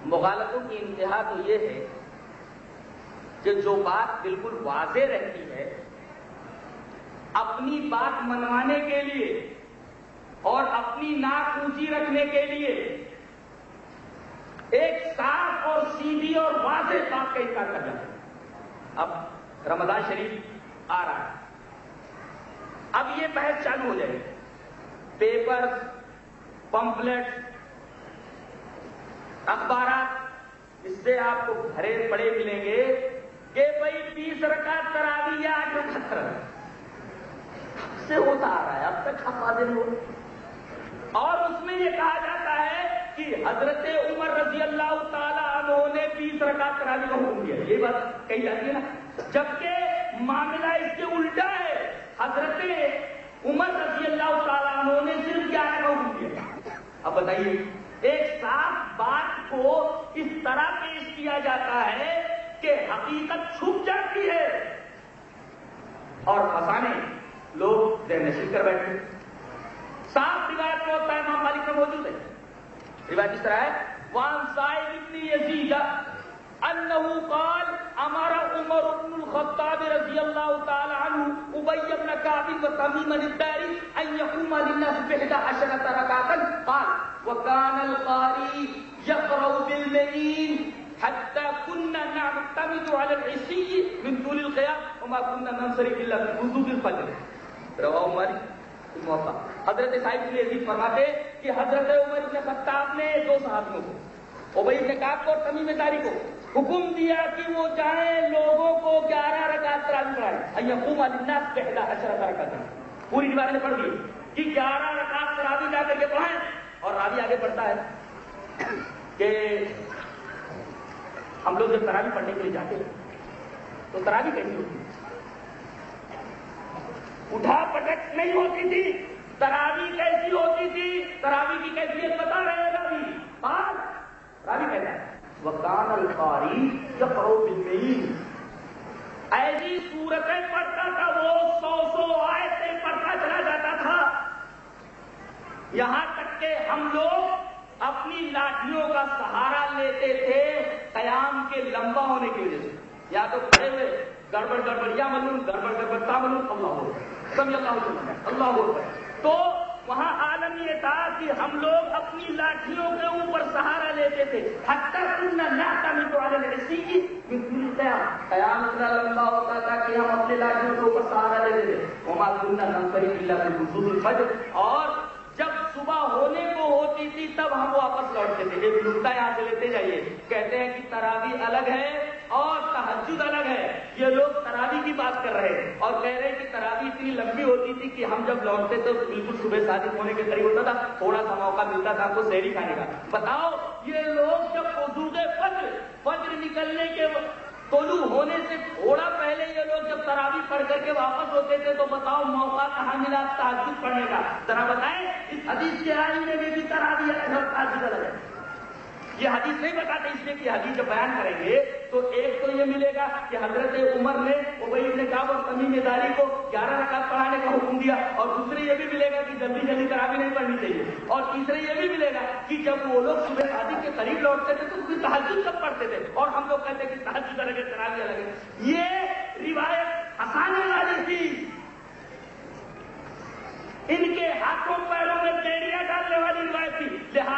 مغالطوں کی انتہا تو یہ ہے کہ جو بات بالکل واضح رہتی ہے، اپنی بات منوانے کے لیے اور اپنی ناک اونچی رکھنے کے لیے ایک صاف اور سیدھی اور واضح بات کا انکار کر جاتا ہے۔ اب رمضان شریف آ رہا ہے، اب یہ بحث چالو ہو جائے گی، پیپر، پمفلٹ، اخبارات، اس سے آپ کو بھرے پڑے ملیں گے کہ بھائی 20 رکعت تراویح یا 8 رکعت تراویح سے ہوتا آ رہا ہے، اب تک حفاظت ہو، اور اس میں یہ کہا جاتا ہے کہ حضرت عمر رضی اللہ تعالی عنہ نے 20 رکعت تراویح کا حکم دیا، یہ بات کہی جاتی ہے نا، جبکہ معاملہ اس کے الٹا ہے، حضرت عمر رضی اللہ تعالی عنہ نے صرف 11 کا حکم دیا۔ اب بتائیے، ایک صاف بات کو اس طرح پیش کیا جاتا ہے کہ حقیقت چھپ جاتی ہے اور فسانے لوگ ذہن نشین کر بیٹھے۔ صاف روایت میں ہوتا ہے، امام مالک میں موجود ہے، روایت اس طرح ہے، وان سائب ابن یزید انه قال امر عمر بن الخطاب رضی اللہ تعالی عنہ ابی بن کعب وتمیم الداری ان يقوم للناس ب11 ركعة قال وكان القارئ يقرأ بالمئين حتى كنا نعتمد على العشي من طول القيام وما كنا ننصرف الا في وضوء الفجر۔ رواه مالک الموطا۔ حضرت صاحب بن یزید فرماتے کہ حضرت عمر بن خطاب نے دو صحابیوں کو، ابی بن کعب کو اور تمیم داری کو، حکم دیا کہ وہ جائیں لوگوں کو 11 رکعت تراویح پڑھائیں، ان يقوم للناس ب11 ركعة، پوری روایت نے پڑھ دی کہ 11 رکعت تراویح جا کر کے پڑھائیں۔ اور راوی آگے پڑھتا ہے کہ ہم لوگ جب تراویح پڑھنے کے لیے جاتے ہیں تو تراویح کیسی ہوتی ہے؟ اٹھا پٹک نہیں ہوتی تھی، تراویح کیسی ہوتی تھی؟ تراویح کی کیفیت بتا رہے ہیں راوی کہتا ہے وَكَانَ الْقَارِئُ يَقْرَأُ بِالْمِئِينِ، ایسی سورتیں پڑھتا تھا وہ 100 آیتیں پڑھتا چلا جاتا تھا، یہاں تک کہ ہم لوگ اپنی لاٹھیوں کا سہارا لیتے تھے قیام کے لمبا ہونے کی وجہ سے، یا تو کھڑے ہوئے گڑبڑ یا ملون گڑبڑ تا ملون اللہ سمجھ اللہ اکبر۔ تو وہاں عالم یہ تھا کہ ہم لوگ اپنی لاٹھیوں کے اوپر سہارا لیتے تھے، حتی کنا نعتمد علی العصی من طول القیام، قیام اتنا لمبا ہوتا تھا کہ ہم اپنی لاٹھیوں کے اوپر سہارا لیتے تھے، وما کنا ننصرف الا فی وضوء الفجر، اور جب صبح ہونے کو ہوتی تھی تب ہم واپس لوٹتے تھے۔ ایک نکتہ یہاں سے لیتے جائیے، کہتے ہیں کہ تراویح الگ ہے اور تہجد الگ ہے۔ یہ لوگ تراویح کی بات کر رہے ہیں اور کہہ رہے ہیں کہ تراویح اتنی لمبی ہوتی تھی کہ ہم جب لوٹتے تو بالکل صبح صادق ہونے کے قریب ہوتا تھا، تھوڑا سا موقع ملتا تھا ہم کو سحری کھانے کا۔ بتاؤ یہ لوگ جب وضوء فجر نکلنے کے طلوع ہونے سے تھوڑا پہلے یہ لوگ جب تراویح پڑھ کر کے واپس ہوتے تھے تو بتاؤ موقع کہاں ملا تہجد پڑھنے کا؟ ذرا بتائیں، اس حدیث کے آئینے میں بھی تراویح الگ ہے اور تہجد الگ ہے۔ یہ حدیث نہیں بتاتے، اس لیے کہ حدیث جب بیان کریں گے تو ایک تو یہ ملے گا کہ حضرت عمر نے ابی بن کعب اور تمیم داری کو 11 رکعت پڑھانے کا حکم دیا، اور دوسرے یہ بھی ملے گا کہ جلدی تراویح نہیں پڑھنی چاہیے، اور تیسرے یہ بھی ملے گا کہ جب وہ لوگ صبح صادق کے قریب لوٹتے تھے تو پھر تہجد کب پڑھتے تھے، اور ہم لوگ کہتے ہیں کہ تہجد الگ ہے تراویح الگ ہے۔ یہ روایت ہنسانے والی تھی، ان کے ہاتھوں پیروں میں بیڑیاں ڈالنے والی روایت تھی، لہٰذا